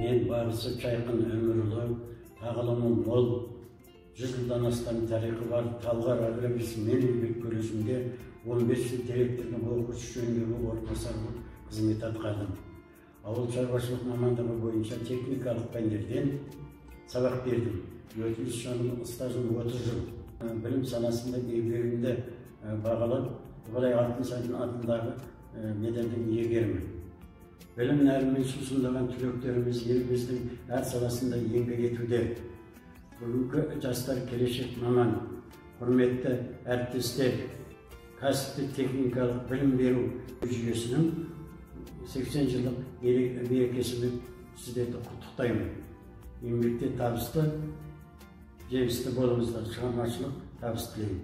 Мен Бағысы Чайқын Өмірұлы, тағылымы мол, 100 жылдан астам тарихы бар Талғар агробизнес еңбек бөлімінде 15 жыл директордың оқытушы жөніндегі орынбасар қызмет атқардым. Ауыл шаруашылық мамандығы бойынша техникалық пәндерден сабақ бердім. Өтініш стажым 30 жыл. Білім саласында еңбегімді бағалап, Ибалай Алтынсарин атындағы медальдің иегерімін. Білім нәрімен сусындаған түлектеріміз еліміздің әр саласында еңбек етуде. Бүгінгі жастар келешек маман, құрметті әріптестер, кәсіптік техникалық білім беру жүйесінің 80 жылдық мерекесімен сіздерді құттықтаймын. Еңбекте табысты, жемісті болыңыздар, шығармашылық табыс тілеймін.